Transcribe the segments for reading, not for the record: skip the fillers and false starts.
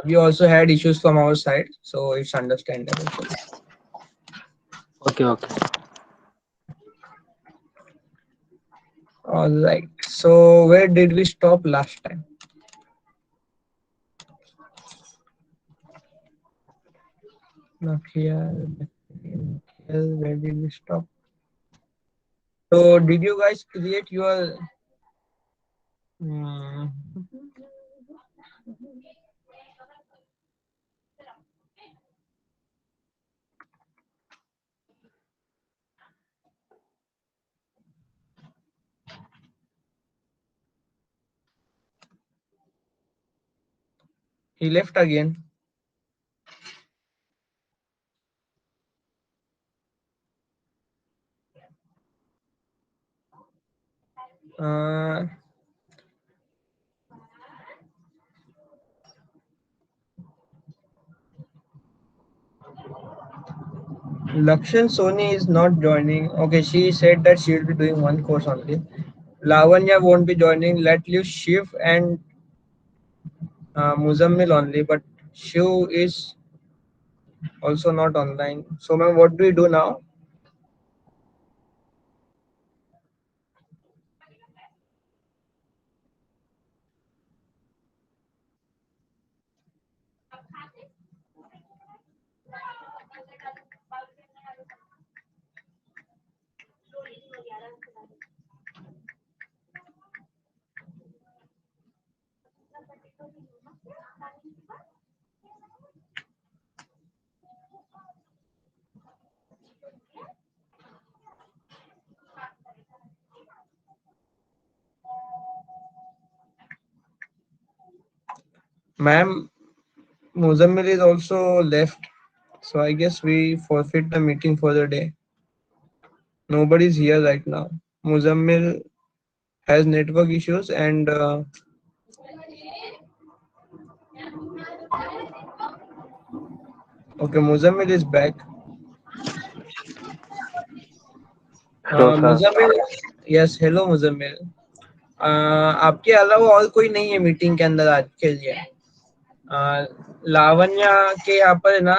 We also had issues from our side, so it's understandable. Okay, okay. All right. So where did we stop last time? Nokia. Where did we stop? So did you guys create your? Hmm, he left again. Uh, Lakshan Soni is not joining. Okay, she said that she will be doing one course only. Lavanya won't be joining. Let leave Shiv and Muzammil only, but Shiv is also not online. So, ma'am, what do we do now? Ma'am, Muzammil is also left. So, I guess we forfeit the meeting for the day. Nobody's here right now. Muzammil has network issues and okay, Muzammil is back. Hello sir. Muzammil, yes, hello Muzammil. आपके अलावा और कोई नहीं है meeting के अंदर आज के लिए? लावण्या के यहाँ पर है ना,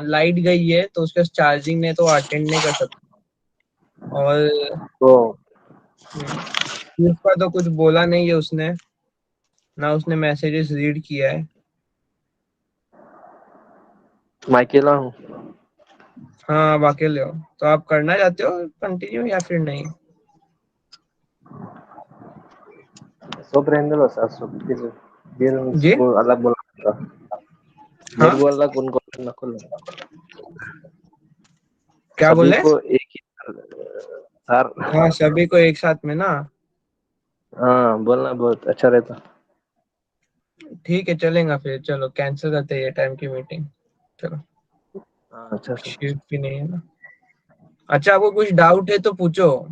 लाइट गई है तो उसके चार्जिंग ने तो अटेंड नहीं कर सकता। और तो उसका तो कुछ बोला नहीं है उसने, ना उसने मैसेजेस रीड किया है। मैं अकेला हूँ। हाँ, आप अकेले हो तो आप करना चाहते हो कंटिन्यू या फिर नहीं? सब रहने दो सर, सब फिर जी, उसको अलग बोला। हाँ, मेरे को अलग, उनको अलग, नकुल। क्या सभी बोले? को एक ही सर। हाँ, सभी को एक साथ में ना। हाँ, बोलना बहुत अच्छा रहता। ठीक है, चलेगा फिर। चलो कैंसिल करते हैं ये टाइम की मीटिंग। चलो, हाँ, अच्छा सर। शिफ्ट भी नहीं है ना। अच्छा, आपको कुछ डाउट है तो पूछो।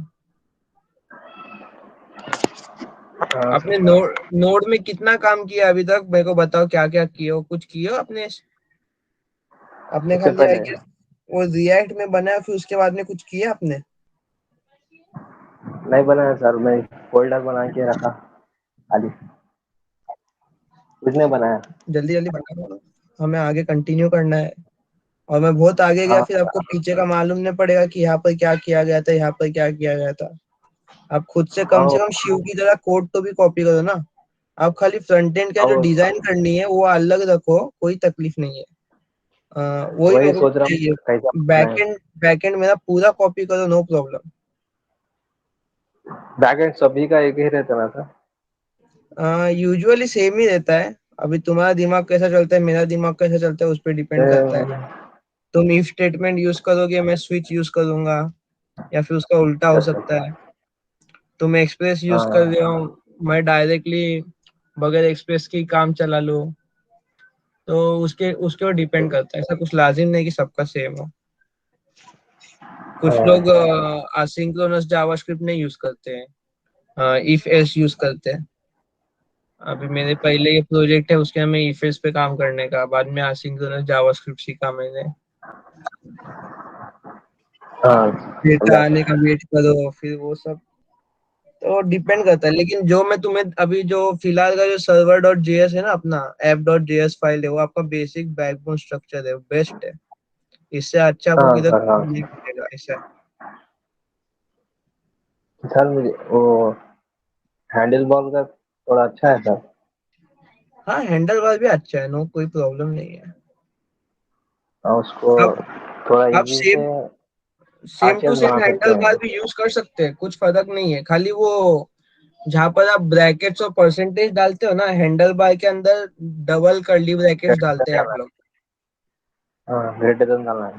हाँ आपने सर। नोड नोड में कितना काम किया अभी तक? मेरे को बताओ, क्या क्या किए हो? कुछ किए हो आपने? आपने उससे खाली आई पहले गेस वो रिएक्ट में बनाया, फिर उसके बाद में कुछ किया आपने? नहीं बनाया सर, मैं फोल्डर बना के रखा खाली, कुछ नहीं बनाया। जल्दी जल्दी बना दो, हमें आगे कंटिन्यू करना है। और मैं बहुत आगे गया हाँ फिर आपको पीछे का मालूम नहीं पड़ेगा कि यहाँ पर क्या किया गया था, यहाँ पर क्या किया गया था। आप खुद से हाँ कम शिव की तरह कोड तो भी कॉपी करो ना। आप खाली फ्रंट एंड का जो हाँ, डिजाइन करनी है वो अलग रखो, कोई तकलीफ नहीं है। वही वही मेरे को सोच रहा चाहिए। हूँ कैसा बनाए। बैक एंड मेरा पूरा कॉपी करो, नो प्रॉब्लम। बैकएंड सभी का एक ही रहता ना सर। यूजुअली सेम ही रहता है। अभी तुम्हारा दिमाग कैसा चलता है, मेरा दिमाग कैसा चलता है, उस पर डिपेंड करता है। तुम इफ स्टेटमेंट यूज करोगे, मैं स्विच यूज करूंगा, या फिर उसका उल्टा हो अच्छा। सकता है। तुम एक्सप्रेस यूज कर रहे हो, हाँ मैं डायरेक्टली बगैर एक्सप्रेस के ही काम चला लो। तो उसके उसके ऊपर डिपेंड करता है। ऐसा कुछ लाजिम नहीं कि सबका सेम हो। कुछ लोग हाँ। असिंक्रोनस जावास्क्रिप्ट नहीं यूज करते हैं, इफ एल्स यूज करते हैं। अभी मेरे पहले ये प्रोजेक्ट है, उसके हमें इफ एल्स पे काम करने का, बाद में असिंक्रोनस जावास्क्रिप्ट सीखा मैंने। हाँ, डेटा समझा आने सर। का वेट करो, फिर वो सब तो डिपेंड करता है, लेकिन जो मैं तुम्हें अभी जो फिलहाल का जो सर्वर डॉट जेएस है ना, अपना ऐप डॉट जेएस फाइल है, वो आपका बेसिक बैकबोन स्ट्रक्चर है, बेस्ट है। इससे अच्छा आपको हाँ किधर सर, हाँ नहीं मिलेगा ऐसा है। सर, मुझे वो हैंडल बॉल का थोड़ा अच्छा है सर। हाँ, हैंडल बार भी अच्छा है, नो कोई प्रॉब्लम नहीं है। हाँ, उसको आप थोड़ा आप इजी से सेम टू आरसीएस सेम बना सकते हैंडल बार हैं। भी यूज कर सकते हैं, कुछ फर्क नहीं है। खाली वो जहाँ पर आप ब्रैकेट्स और परसेंटेज डालते हो ना, हैंडल बार के अंदर डबल कर्ली ब्रैकेट्स डालते हैं आप लोग। हाँ, ग्रेटर देन डालना है।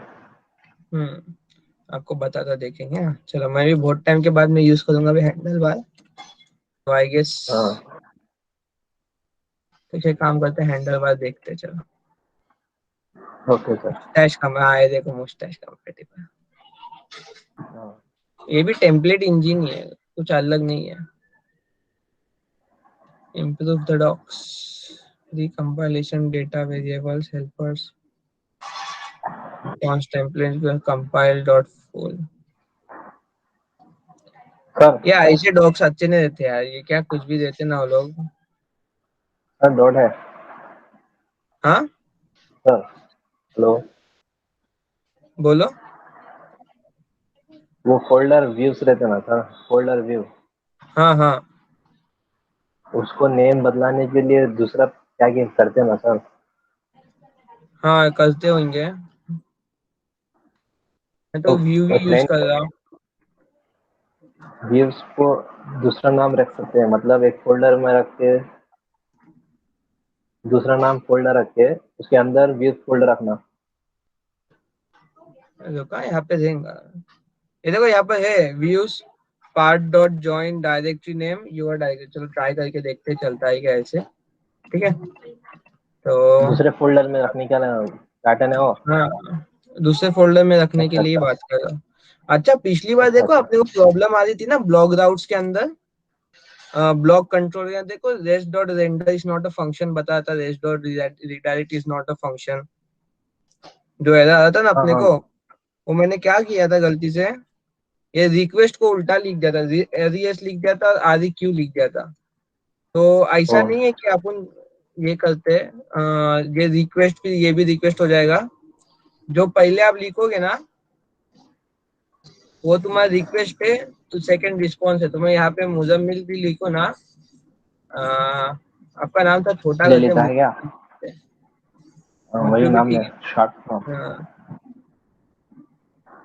आपको बताता देखेंगे। हाँ, चलो, मैं भी बहुत टाइम के बाद में यूज करूंगा अभी हैंडल बार, तो आई गेस हाँ, कुछ एक काम करते हैं, हैंडल बार देखते हैं। चलो, ओके सर। मुस्टैच का, हाँ ये देखो, मुस्टैच कंपेटिबल। हाँ ये भी टेम्पलेट इंजन ही है, कुछ अलग नहीं है। Improve the docs, recompilation, data variables, helpers, response template will compile dot full। Sir. ये ऐसे डॉक्स अच्छे नहीं देते यार, ये क्या कुछ भी देते ना वो लोग। सर डॉट है हाँ, सर। हेलो। बोलो। वो फोल्डर व्यूज रहते ना सर, फोल्डर व्यू, हाँ हाँ उसको नेम बदलाने के लिए दूसरा क्या करते हैं ना सर। हाँ, करते होंगे। मैं तो तो व्यू ही यूज फ्रेंड कर रहा हूँ। व्यूज को दूसरा नाम रख सकते हैं, मतलब एक फोल्डर में रख के दूसरा नाम फोल्डर रख के उसके अंदर व्यूज फोल्डर रखना। रुका, यहाँ पे देंगे। ये देखो, यहाँ पे है views path dot join directory name your directory. चलो ट्राई करके देखते हैं, चलता है क्या ऐसे। ठीक है, तो दूसरे फोल्डर में रखने का पैटर्न है वो। हाँ, दूसरे फोल्डर में रखने के अच्छा लिए अच्छा। बात कर रहा हूँ। अच्छा, पिछली बार अच्छा देखो अच्छा। अपने को प्रॉब्लम आ रही थी ना ब्लॉक राउट्स के अंदर, ब्लॉक कंट्रोल या देखो, rest dot render is not a function बताता, rest dot redirect is not a function, जो एरर आता ना हाँ अपने हाँ। को। वो मैंने क्या किया था गलती से, ये रिक्वेस्ट को उल्टा लिख दिया था, रेस लिख दिया था और आरई क्यू लिख दिया था। तो ओ। ऐसा नहीं है कि अपन ये करते हैं, ये रिक्वेस्ट फिर ये भी रिक्वेस्ट हो जाएगा। जो पहले आप लिखोगे ना, वो तुम्हारा रिक्वेस्ट है, तो सेकंड रिस्पॉन्स है। तुम्हें यहाँ पे मुजम्मिल भी लिखो ना, आपका नाम था छोटा ले करके लेता है क्या? हाँ, वही मुज्जू भी नाम ठीक है, शॉर्ट फॉर्म। है। हाँ,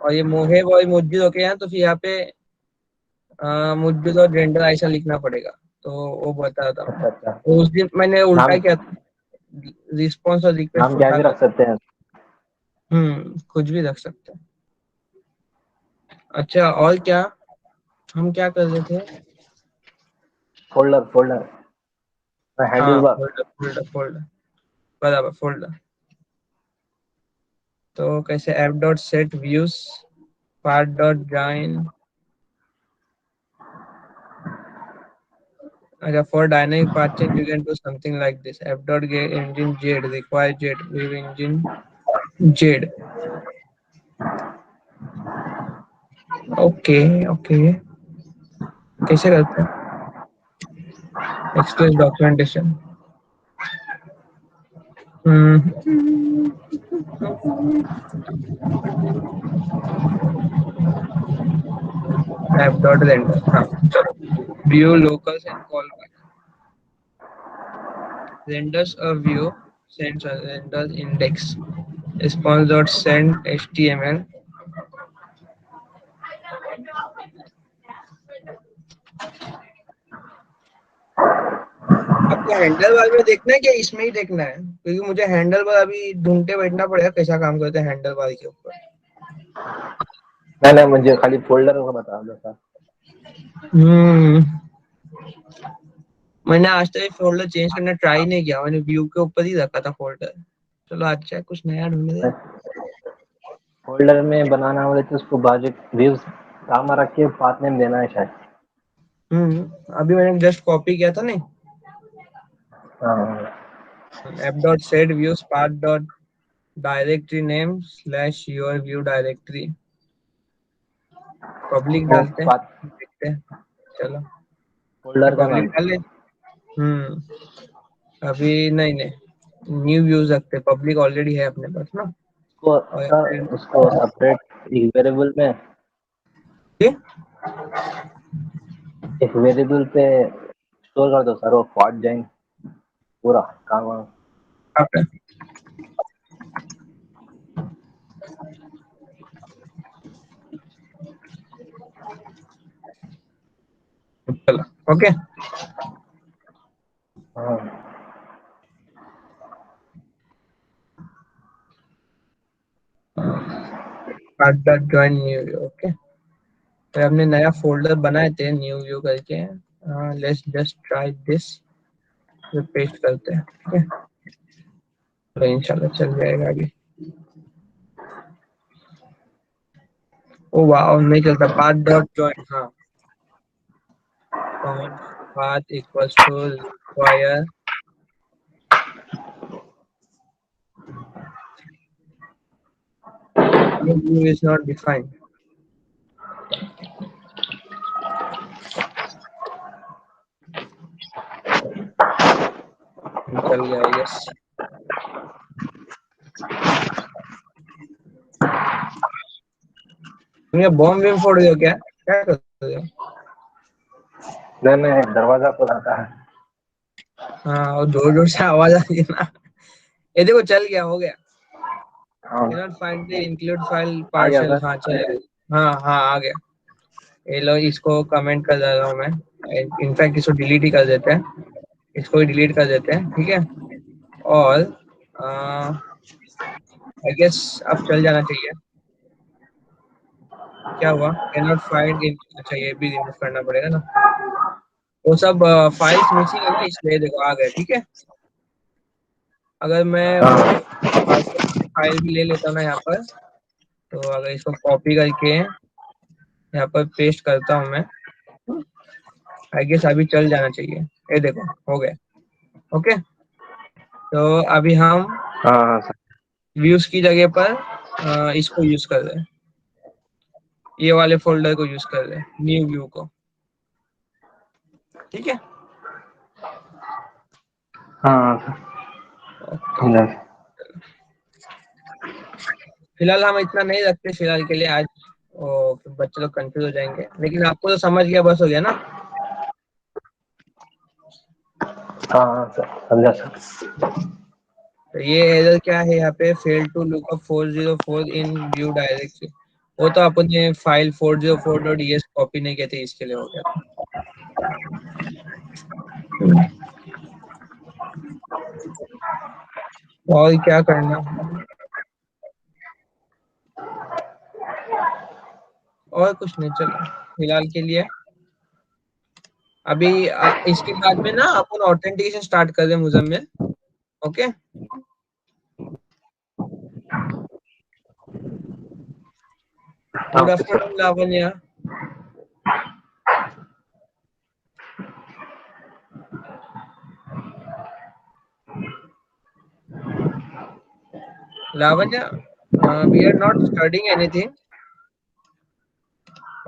और ये मोहेब और मुज्जिद होके हैं, तो फिर यहाँ पे मुज्जिद और जेंडर ऐसा लिखना पड़ेगा। तो वो बताता हूँ। अच्छा अच्छा। तो उस दिन मैंने उल्टा नाम किया था, रिस्पॉन्स और रिक्वेस्ट नाम क्या उल्टा भी कर। रख सकते हैं। कुछ भी रख सकते हैं। अच्छा, और क्या, हम क्या कर रहे थे। फोल्डर फोल्डर, हैंडल हाँ, बार। फोल्डर फोल्डर फोल्डर, बराबर, फोल्डर। तो कैसे, app dot set views path dot join. अच्छा, for dynamic path change you can do something like this, app dot get engine jade require jade view engine jade। Okay okay, कैसे करते हैं, express documentation. App dot render, हाँ चलो, view locals and call back, renders a view, sends a render index, response dot send html। आपको handle bar में देखना है क्या, इसमें ही देखना है, क्योंकि मुझे हैंडल बार अभी ढूंढते बैठना पड़ेगा कैसा काम करते हैं हैंडल बार के ऊपर। नहीं नहीं, मुझे खाली फोल्डर को बता दो सर। हम्म मैंने आज तक फोल्डर चेंज करना ट्राई नहीं किया, मैंने व्यू के ऊपर ही रखा था फोल्डर। चलो, अच्छा है, कुछ नया ढूंढ रहे। फोल्डर में बनाना हो तो उसको बाजू व्यूज काम रख के पाथ नेम देना है शायद। अभी मैंने जस्ट कॉपी किया था नहीं, हाँ। App dot set views path dot directory name slash your view directory, public वो डालते हैं, पाथ देखते हैं। चलो, फोल्डर का पब्लिक नाम। डाले। अभी नहीं नहीं, न्यू व्यूज रखते, पब्लिक ऑलरेडी है अपने पास ना। उसको और यहाँ सर, पे उसको सेपरेट एक वेरिएबल में, ये एक वेरिएबल पे स्टोर कर दो सर, वो फॉर्ट जाएंगे पूरा काम वाम। यहाँ पे चलो ओके। हाँ ज्वाइन न्यू व्यू ओके। तो हमने नया फोल्डर बनाए थे न्यू व्यू करके। लेट्स जस्ट ट्राई दिस, जो पेस्ट करते हैं ठीक है, तो इंशाल्लाह चल जाएगा अभी। ओ वाह, नहीं चलता पाथ डॉट ज्वाइन। हाँ, path equals to require view is not defined. चल गया आई गेस। तुम ये बॉम्ब भी फोड़ रहे हो क्या, क्या कर रहे हो? नहीं, दरवाजा खुला था। हाँ, और जोर जोर से आवाज आ रही है ना। ये देखो चल गया, हो गया। हाँ cannot find the include file आ गया partial। सर। हाँ चलेगा, हाँ हाँ आ गया। ये लो, इसको कमेंट कर दे रहा हूँ मैं, इनफैक्ट इसको डिलीट ही कर देते हैं, इसको ही डिलीट कर देते हैं ठीक है। और आई गेस अब चल जाना चाहिए। क्या हुआ, कैनॉट फाइंड इन, अच्छा ये भी रिमूव करना पड़ेगा ना, वो सब फाइल्स मिसिंग है ना, इसलिए देखो आ गए ठीक है। अगर मैं वो हाँ पासवर्ड फाइल भी ले लेता ना यहाँ पर, तो अगर इसको कॉपी करके यहाँ पर पेस्ट करता हूँ मैं, आई गेस अभी चल जाना चाहिए। ये देखो हो गया ओके। तो अभी हम हाँ हाँ सर। व्यूज की जगह पर इसको यूज कर रहे हैं, ये वाले फोल्डर को यूज कर रहे हैं, न्यू व्यू को, ठीक है। हाँ सर। ओके, समझा। फिलहाल हम इतना नहीं रखते फिलहाल के लिए आज, ओ, फिर बच्चे लोग कंफ्यूज हो जाएंगे, लेकिन आपको तो समझ गया, बस हो गया ना। हाँ हाँ सर, समझा सर। तो ये एरर क्या है यहाँ पे, fail to lookup 404 in view directly, वो तो अपने फाइल 404.es कॉपी नहीं किए थे, इसके लिए हो गया था। और क्या करना, और कुछ नहीं, चलो फिलहाल के लिए अभी इसके बाद में ना अपन ऑथेंटिकेशन स्टार्ट कर रहे हैं मुजम्मिल, ओके। हाँ good okay afternoon sir. Lavanya. Lavanya, we are not studying anything,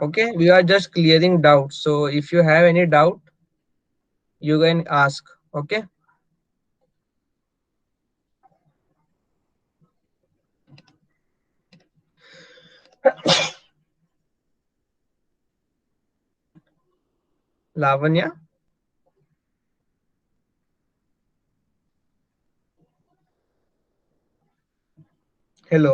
okay, we are just clearing doubts, so if you have any doubt you can ask, okay. Lavanya, hello.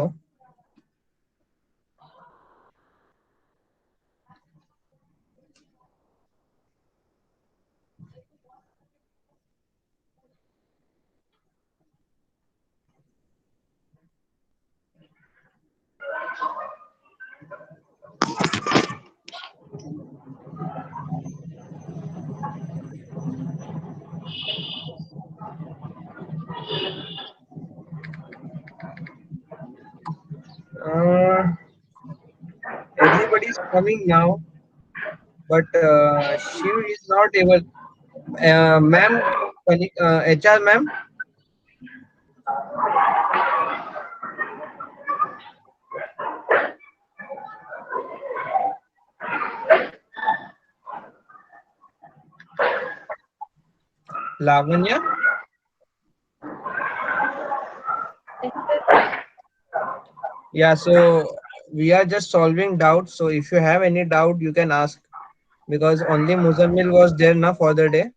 Everybody is coming now, but she is not able, ma'am, HR ma'am, Lavanya? Yeah, so we are just solving doubts. So if you have any doubt, you can ask because only Muzammil was there now for the day.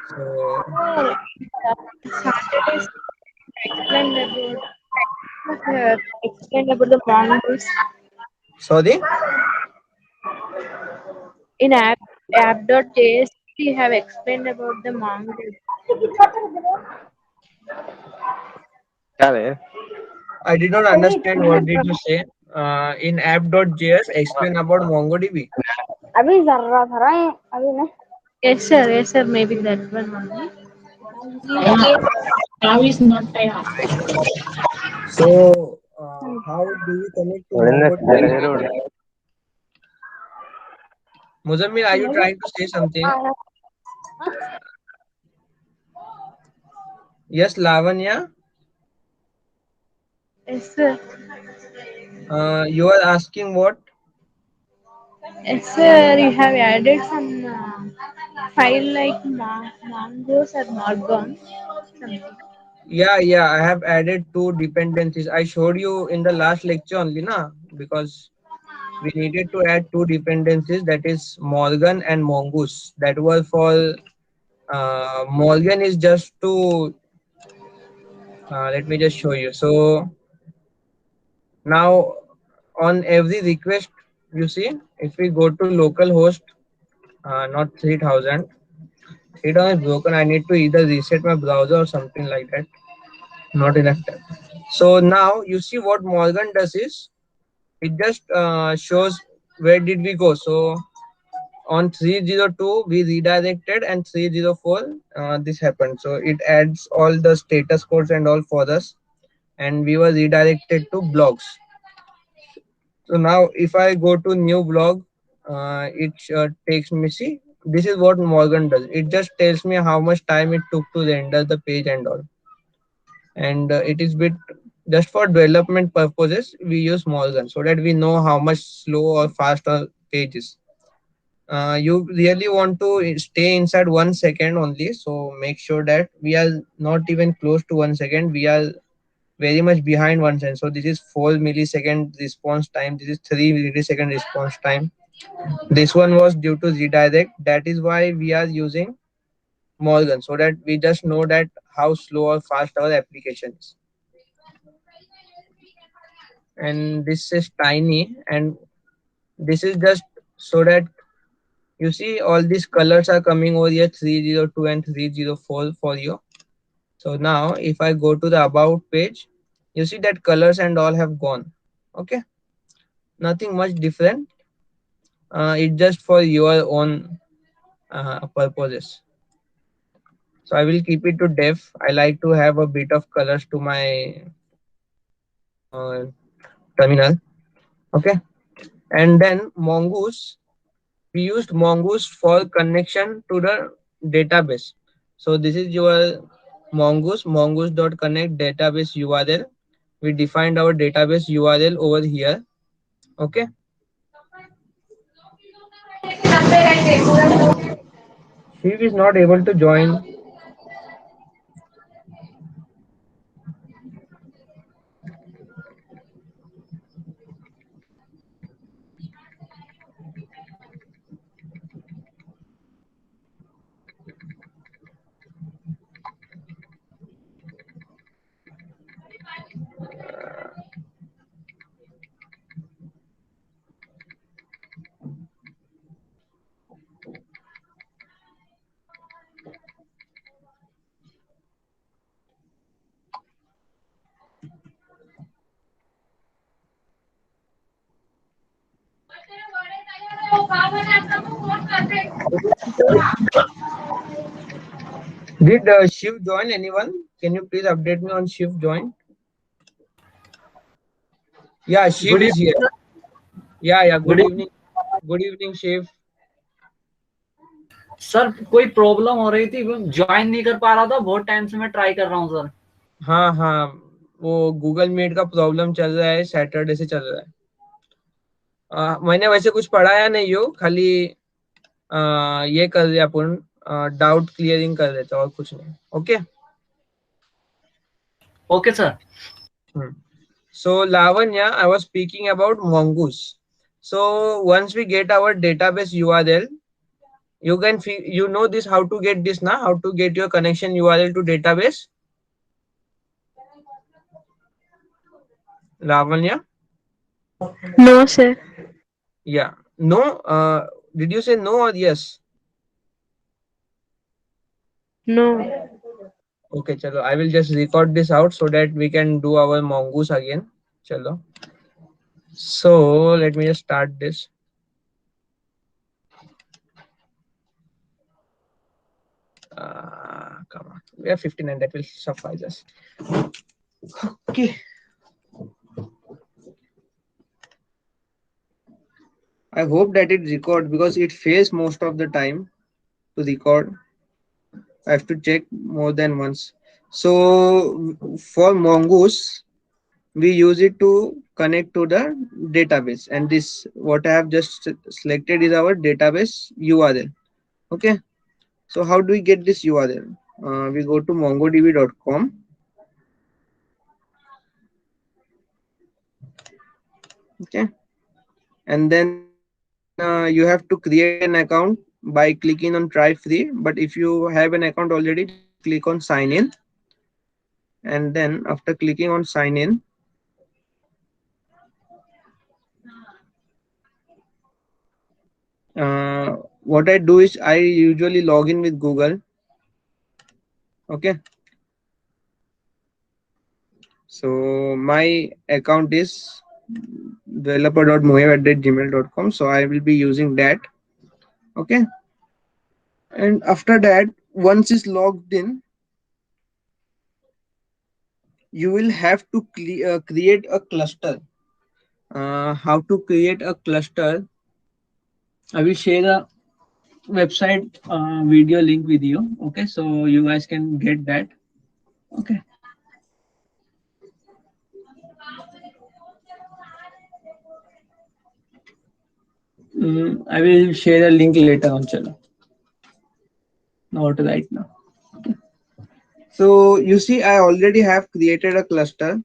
So Saturdays explained about explained about the mongoose sorry. in app.js. We have explained about the mongoose. क्या है? I did not understand what did you say. In app.js, explain about MongoDB. अभी जर्रा था अभी ना Yes, sir. Maybe that one only. Now is not time. So how do we connect to Varinder MongoDB? जरूर Muzammil, are you trying to say something? Yes, Lavanya. Yes, sir. You are asking what? Yes, sir. You have added some file like mongoose or morgon. Something. Yeah, I have added two dependencies. I showed you in the last lecture only, na? Because we needed to add two dependencies, that is Morgan and Mongoose. That was for Morgan is just to let me just show you. So now on every request, you see, if we go to localhost, not 3000, 3000 is broken. I need to either reset my browser or something like that. Not enough time. So now you see what Morgan does is it just shows where did we go. So on 302 we redirected and 304 this happened. So it adds all the status codes and all for us, and we were redirected to blogs. So now if I go to new blog, it takes me, see, this is what Morgan does. It just tells me how much time it took to render the page and all. And it is bit just for development purposes we use Morgan so that we know how much slow or fast our page is. You really want to stay inside 1 second only, so make sure that we are not even close to 1 second. We are very much behind 1 second. So this is 4 millisecond response time, this is 3 millisecond response time. This one was due to redirect, that is why we are using Morgan, so that we just know that how slow or fast our application is. And this is tiny, and this is just so that you see all these colors are coming over here, 302 and 304 for you. So now if I go to the about page, you see that colors and all have gone. Okay, nothing much different. It's just for your own purposes. So I will keep it to def. I like to have a bit of colors to my uh, terminal. Okay, and then Mongoose, we used Mongoose for connection to the database. So this is your mongoose.connect database URL. We defined our database URL over here. Okay. Shiv is not able to join. Did Shiv join anyone? Can you please update me on Shiv join? Yeah, Shiv Good is here. evening. Yeah. Good Good evening. evening. Good evening, Shiv. Sir कोई problem हो रही थी, join नहीं कर पा रहा था, बहुत टाइम से मैं ट्राई कर रहा हूँ सर। हाँ, वो गूगल मीट का प्रॉब्लम चल रहा है, सैटरडे से चल रहा है। मैंने वैसे कुछ पढ़ाया नहीं हो, खाली ये कर दिया अपन, डाउट क्लियरिंग कर देते और कुछ नहीं. Okay. Okay, sir. So Lavanya, I was speaking about Mongoose. So once we get our database URL, you can you know this, how to get this now, how to get your connection URL to database. Lavanya? No, sir. Yeah. No. Did you say no or yes? No. Okay, chalo. I will just record this out so that we can do our Mongoose again. Chalo. So let me just start this. Come on. We have 59. That will suffice us. Okay. I hope that it records because it fails most of the time to record. I have to check more than once. So for Mongoose, we use it to connect to the database, and this what I have just selected is our database URL. Okay. So how do we get this URL? We go to mongodb.com. Okay. And then you have to create an account by clicking on try free. But if you have an account already, just click on sign in. And then after clicking on sign in, what I do is I usually log in with Google. Okay. So my account is developer.moheb@gmail.com. So I will be using that. Okay. And after that, once it's logged in, you will have to create a cluster. How to create a cluster? I will share the website video link with you. Okay, so you guys can get that. Okay. I will share a link later on. Chalo. Not right now. Okay. So you see, I already have created a cluster.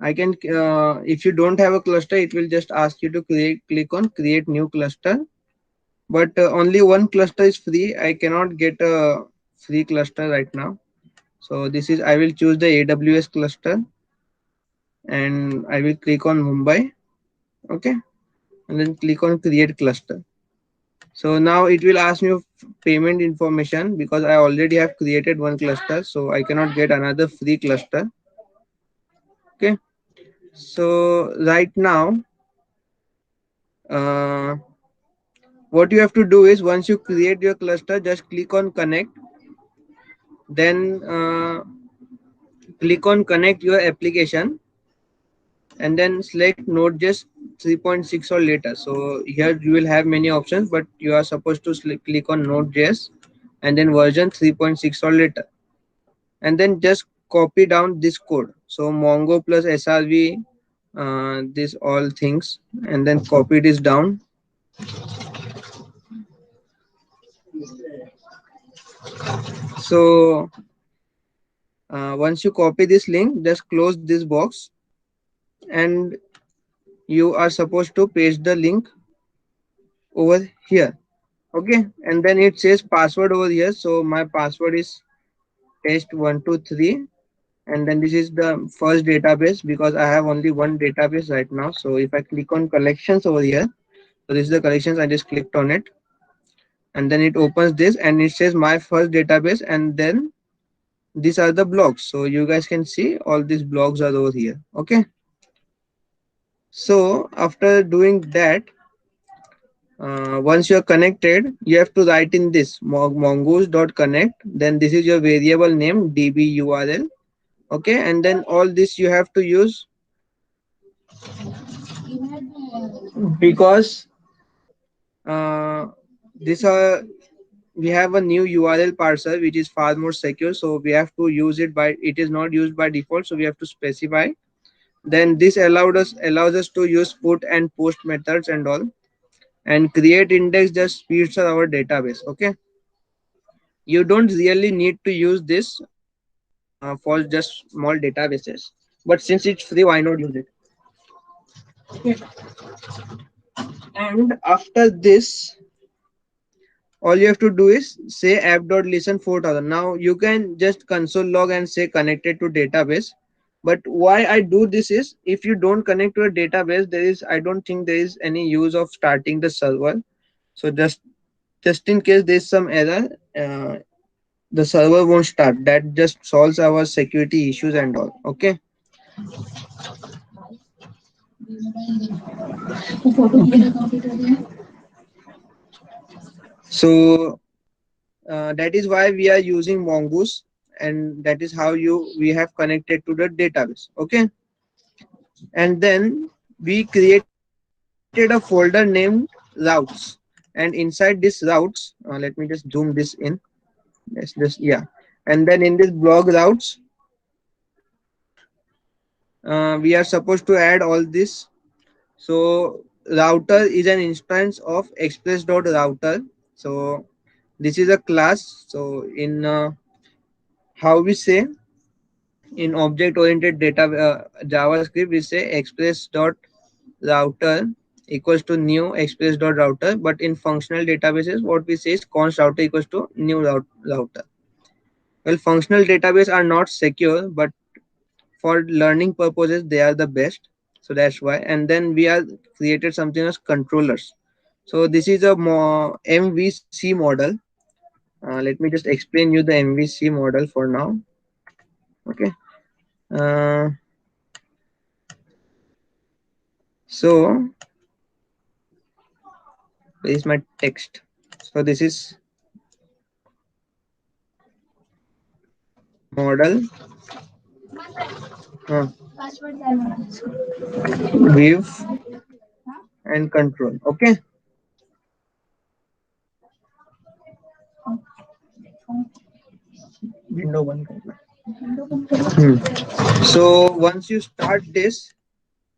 I can, if you don't have a cluster, it will just ask you to click on create new cluster. But only one cluster is free. I cannot get a free cluster right now. So this is, I will choose the AWS cluster and I will click on Mumbai. Okay. And then click on create cluster. So now it will ask me payment information because I already have created one cluster. So I cannot get another free cluster. Okay. So right now, what you have to do is once you create your cluster, just click on connect. Then click on connect your application and then select Node.js 3.6 or later. So here you will have many options, but you are supposed to click on Node.js and then version 3.6 or later. And then just copy down this code. So Mongo plus SRV, these all things, and then copy this down. So once you copy this link, just close this box and you are supposed to paste the link over here. Okay, and then it says password over here. So my password is test123, and then this is the first database because I have only one database right now. So if I click on collections over here, so this is the collections, I just clicked on it and then it opens this and it says my first database, and then these are the blocks. So you guys can see all these blocks are over here. Okay, so after doing that, once you are connected, you have to write in this mongoose.connect. Then this is your variable name db url. Okay, and then all this you have to use because this we have a new URL parser which is far more secure. So we have to use it by, it is not used by default. So we have to specify. Then this allows us to use put and post methods and all, and create index just speeds up our database. Okay, you don't really need to use this for just small databases, but since it's free, why not use it? Okay. And after this, all you have to do is say app.listen 4000. Now you can just console log and say connected to database. But why I do this is, if you don't connect to a database, I don't think there is any use of starting the server. So just in case there's some error, the server won't start. That just solves our security issues and all. Okay. So that is why we are using Mongoose, and that is how we have connected to the database. Okay. And then we created a folder named routes, and inside this routes, let me just zoom this in. Let's just, yeah. And then in this blog routes, we are supposed to add all this. So router is an instance of express.router. So this is a class. So in how we say, in object oriented data JavaScript, we say express.router equals to new express.router, but in functional databases what we say is const router equals to new router. Well, functional database are not secure, but for learning purposes they are the best, so that's why. And then we are created something as controllers. So this is a MVC model. Let me just explain you the MVC model for now. Okay. uh, so where is my text? So this is model, view and control. Okay. Window one. So once you start this,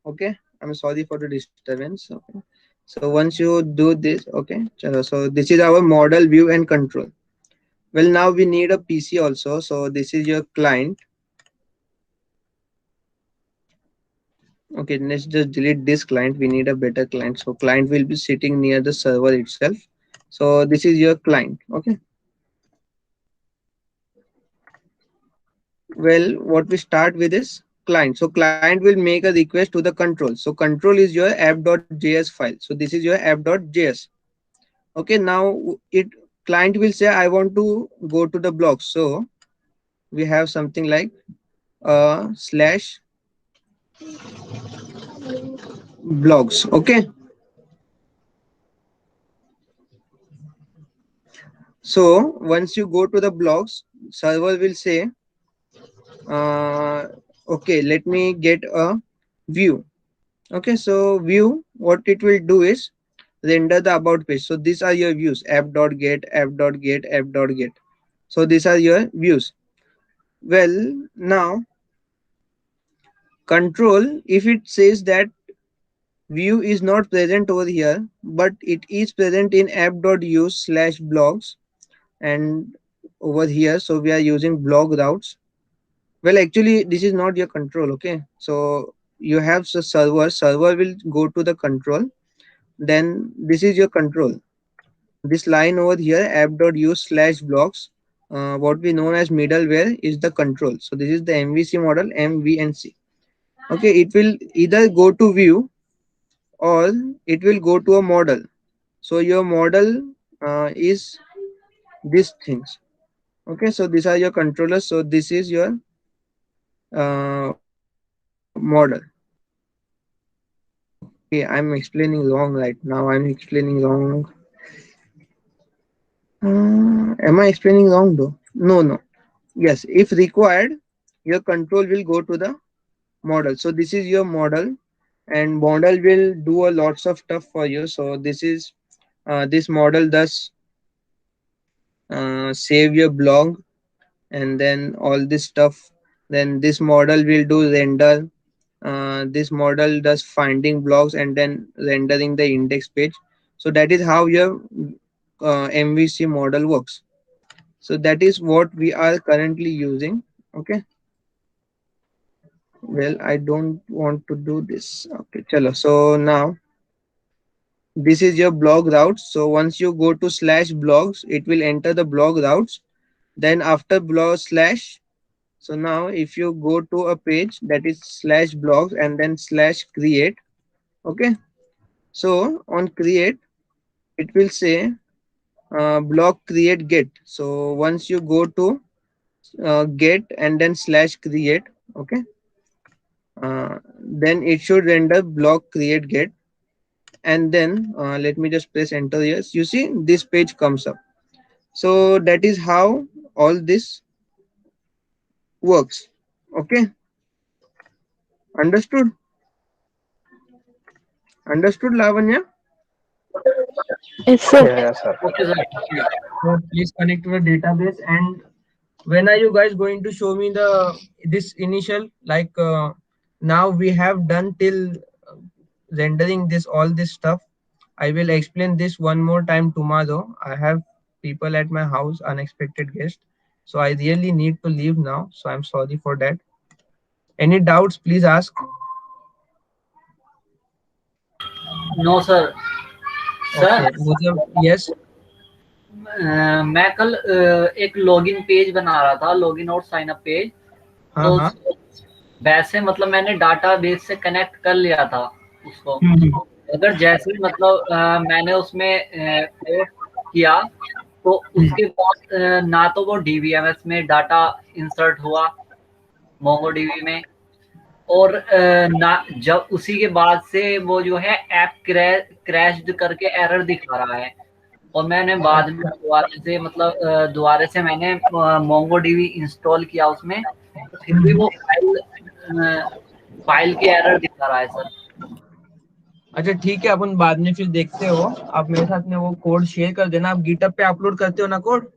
okay, I'm sorry for the disturbance. Okay, so once you do this, okay, so this is our model, view and control. Well, now we need a PC also. So this is your client. Okay, let's just delete this client. We need a better client. So client will be sitting near the server itself. So this is your client. Okay. Well, what we start with is client. So client will make a request to the control. So control is your app.js file. So this is your app.js. Okay, now it client will say I want to go to the blog. So we have something like slash blogs. Okay. So once you go to the blogs, server will say, okay, let me get a view. Okay, so view, what it will do is render the about page. So these are your views: app.get, app.get, app.get. So these are your views. Well, now control, if it says that view is not present over here, but it is present in app.use/blogs and over here, so we are using blog routes. Well, actually this is not your control. Okay, so you have the server will go to the control, then this is your control. This line over here, app.use/blogs, what we know as middleware, is the control. So this is the MVC model, MVNC. Okay, it will either go to view or it will go to a model. So your model is these things. Okay, so these are your controllers. So this is your model. Okay, I'm explaining wrong right now. I'm explaining wrong. Am I explaining wrong though? No, no. Yes, if required, your control will go to the model. So this is your model, and model will do a lots of stuff for you. So this is this model does save your blog and then all this stuff. Then this model will do render, this model does finding blocks and then rendering the index page. So that is how your MVC model works. So that is what we are currently using. Okay. Well, I don't want to do this. Okay, chalo. So now this is your blog routes. So once you go to slash blogs, it will enter the blog routes. Then after blog slash, so now if you go to a page that is slash blogs and then slash create, okay. So on create, it will say blog create get. So once you go to get and then slash create, okay, then it should render blog create get. And then let me just press enter. Yes, you see this page comes up. So that is how all this works. Okay, understood? Understood, Lavanya? Yes, sir. Yeah, sir. Okay, sir. So please connect to the database. And when are you guys going to show me the this initial, like now we have done till rendering this all this stuff. I will explain this one more time tomorrow. I have people at my house, unexpected guest. So I really need to leave now. So I'm sorry for that. Any doubts, please ask. No, sir. Okay. Sir Yes. मैं कल एक login page बना रहा था, login और sign up page. हाँ तो हाँ। वैसे मतलब मैंने डाटाबेस से कनेक्ट कर लिया था उसको। अगर जैसे ही मतलब मैंने उसमें पोस्ट किया तो उसके बाद ना तो वो डीबीएमएस में डाटा इंसर्ट हुआ मोंगोडीबी में, और ना जब उसी के बाद से वो जो है ऐप क्रैश्ड करके एरर दिखा रहा है। और मैंने बाद में दोबारा से मतलब दोबारा से मैंने मोंगोडीबी इंस्टॉल किया उसमें, तो फिर भी वो फाइल की एरर दिखा रहा है सर। अच्छा ठीक है, अपन बाद में फिर देखते हो। आप मेरे साथ में वो कोड शेयर कर देना। आप गिटहब पे अपलोड करते हो ना कोड?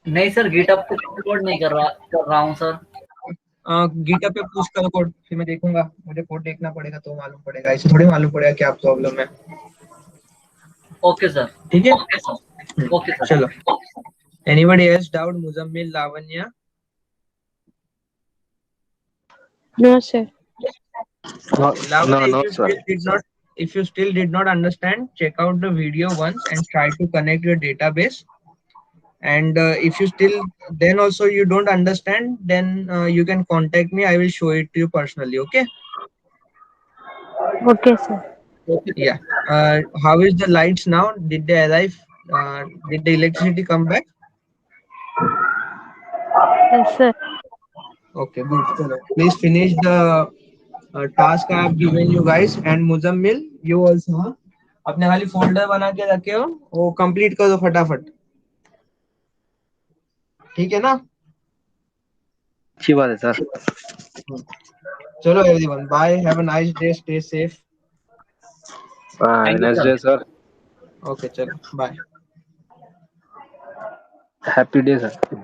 नहीं सर, गिटहब पे अपलोड नहीं कर रहा हूँ सर। गिटहब पे पुश करो कोड, फिर मैं देखूंगा। मुझे कोड देखना पड़ेगा तो मालूम पड़ेगा, ऐसे थोड़ी मालूम पड़ेगा क्या प्रॉब्लम है। Okay sir. ठीक है, ओके सर। चलो। Anybody else doubt? Muzammil, Lavanya? No, sir. Lavanya, No, sir. if you still did not understand, check out the video once and try to connect your database. And if you still then also you don't understand, then you can contact me. I will show it to you personally. Okay? Okay, sir. Yeah. How is the lights now? Did they arrive? Did the electricity come back? Yes, sir. Okay, good. Chalo. Please finish the task I have given you guys. And Muzammil, you also, हाँ? अपने खाली folder बना के रखे हो, वो complete करो फटाफट। ठीक है ना? अच्छी बात है सर। चलो everyone, bye, have a nice day, stay safe. Thank you, nice sir. Day sir. Okay चलो, बाय। Happy day sir.